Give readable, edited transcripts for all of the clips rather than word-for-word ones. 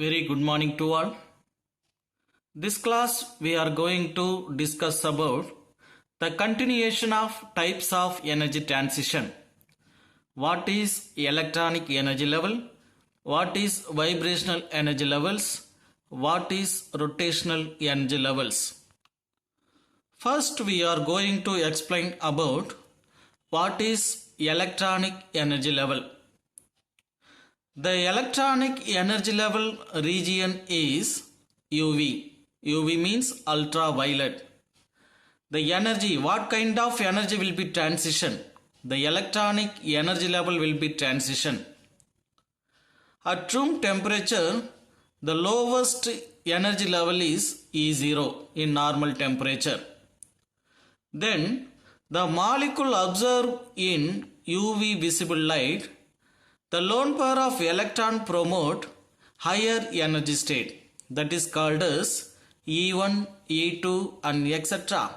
Very good morning to all. This class we are going to discuss about the continuation of types of energy transition. What is electronic energy level? What is vibrational energy levels? What is rotational energy levels? First we are going to explain about what is electronic energy level. The electronic energy level region is UV. UV means ultraviolet. The energy, what kind of energy will be transition? The electronic energy level will be transition. At room temperature, the lowest energy level is E0 in normal temperature. Then the molecule observed in UV visible light, the lone pair of electron promote higher energy state, that is called as E1, E2 and etc.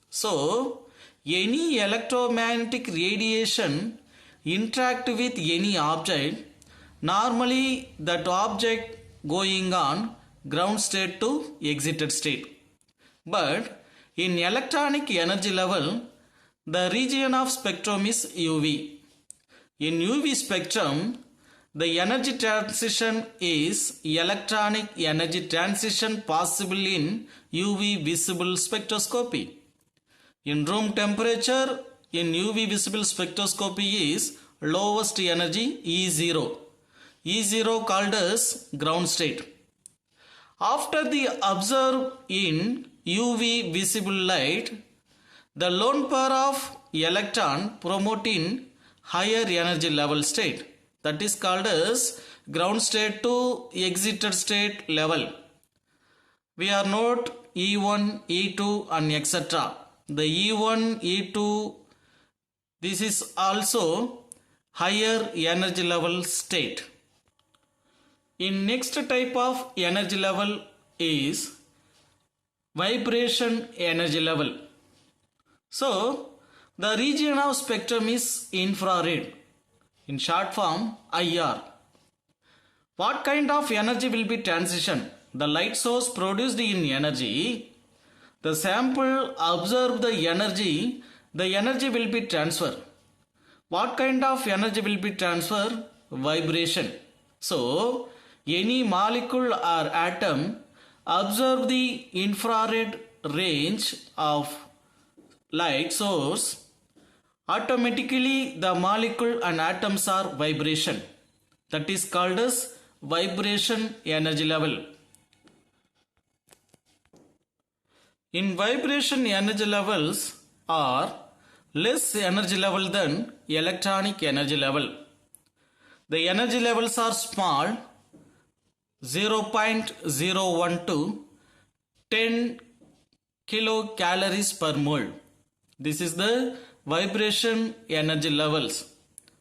So, any electromagnetic radiation interact with any object, normally that object going on ground state to excited state. But in electronic energy level, the region of spectrum is UV. In UV spectrum, the energy transition is electronic energy transition possible in UV visible spectroscopy. In room temperature, in UV visible spectroscopy is lowest energy E0. E0 called as ground state. After the observed in UV visible light, the lone pair of electron promoting higher energy level state, that is called as ground state to excited state level. We are note E1, E2 and etc. The E1, E2, this is also higher energy level state. In next type of energy level is vibration energy level. So, the region of spectrum is infrared, in short form IR. What kind of energy will be transition? The light source produced in energy, the sample observe the energy will be transfer. What kind of energy will be transfer? Vibration. So, any molecule or atom observe the infrared range of light source, automatically the molecule and atoms are vibration. That is called as vibration energy level. In vibration energy levels are less energy level than electronic energy level. The energy levels are small, 0.01 to 10 kilocalories per mole. This is the vibration energy levels.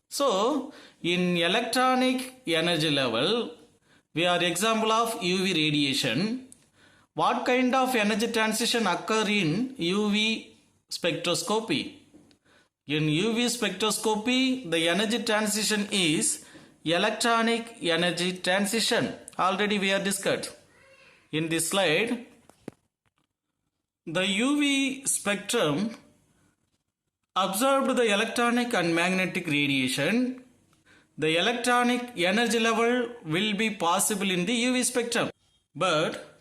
So, in electronic energy level, we are example of UV radiation. What kind of energy transition occur in UV spectroscopy? In UV spectroscopy, the energy transition is electronic energy transition. Already we are discussed. In this slide, the UV spectrum observed the electronic and magnetic radiation. The electronic energy level will be possible in the UV spectrum. But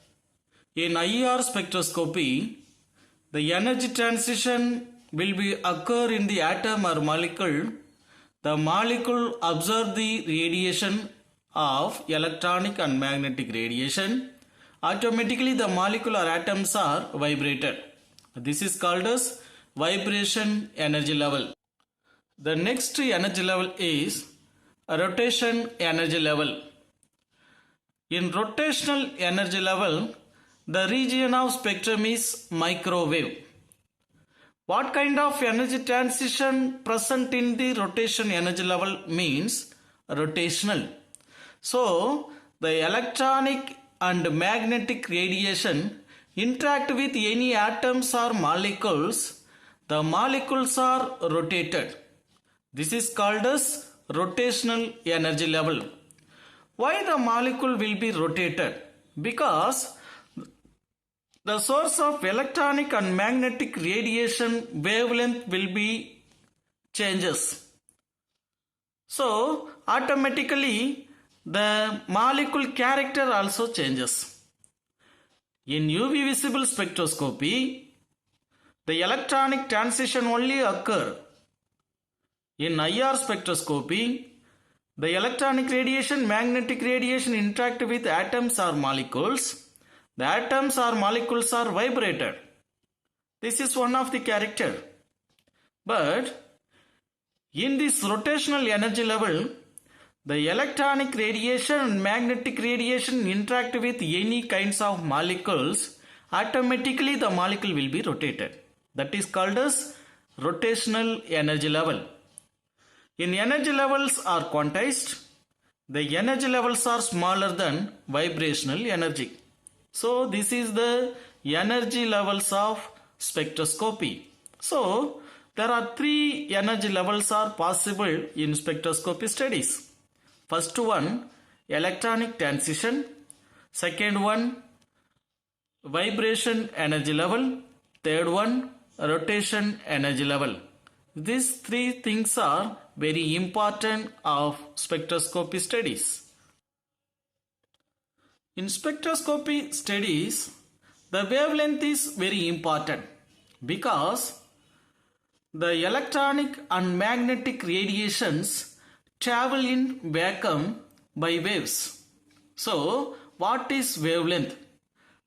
in IR spectroscopy, the energy transition will be occur in the atom or molecule. The molecule observe the radiation of electronic and magnetic radiation. Automatically the molecule or atoms are vibrated. This is called as vibration energy level. The next energy level is rotation energy level. In rotational energy level, the region of spectrum is microwave. What kind of energy transition present in the rotation energy level means rotational. So, the electronic and magnetic radiation interact with any atoms or molecules. The molecules are rotated. This is called as rotational energy level. Why the molecule will be rotated? Because the source of electronic and magnetic radiation wavelength will be changes. So automatically the molecule character also changes. In UV visible spectroscopy, the electronic transition only occur. In IR spectroscopy, the electronic radiation, magnetic radiation interact with atoms or molecules. The atoms or molecules are vibrated. This is one of the character. But in this rotational energy level, the electronic radiation and magnetic radiation interact with any kinds of molecules. Automatically the molecule will be rotated. That is called as rotational energy level. In energy levels are quantized, the energy levels are smaller than vibrational energy. So this is the energy levels of spectroscopy. So there are three energy levels are possible in spectroscopy studies. First one, electronic transition. Second one, vibration energy level. Third one, rotation energy level. These three things are very important of spectroscopy studies. In spectroscopy studies, the wavelength is very important because the electronic and magnetic radiations travel in vacuum by waves. So, what is wavelength?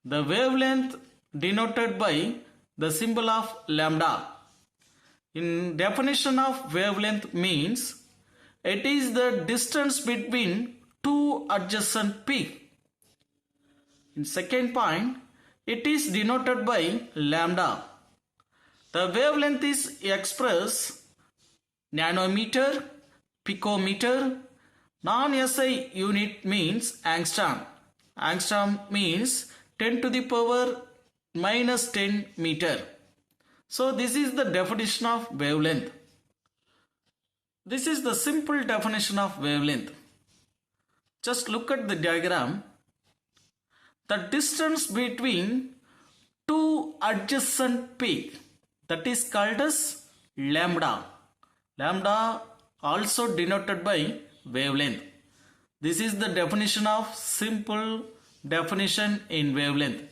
The wavelength denoted by the symbol of lambda. In definition of wavelength means it is the distance between two adjacent peaks. In second point, it is denoted by lambda. The wavelength is expressed nanometer, picometer. Non-SI unit means angstrom. Angstrom means 10 to the power minus 10 meter. So this is the definition of wavelength. This is the simple definition of wavelength. Just look at the diagram. The distance between two adjacent peaks, that is called as lambda. Lambda also denoted by wavelength. This is the definition of simple definition in wavelength.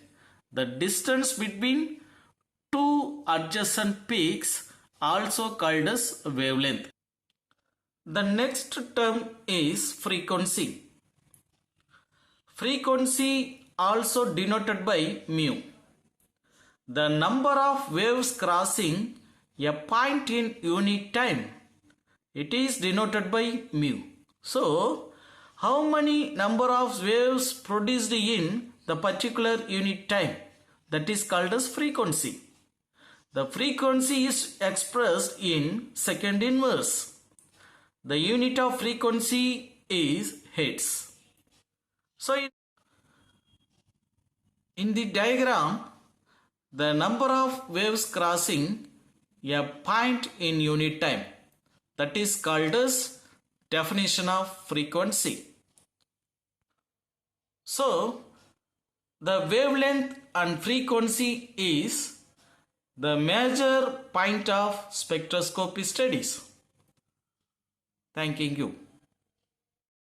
The distance between two adjacent peaks also called as wavelength. The next term is frequency. Frequency also denoted by mu. The number of waves crossing a point in unit time. It is denoted by mu. So, how many number of waves produced in the particular unit time? That is called as frequency. The frequency is expressed in second inverse. The unit of frequency is hertz. So, in the diagram, the number of waves crossing a point in unit time, that is called as definition of frequency. So, the wavelength and frequency is the major point of spectroscopy studies. Thanking you.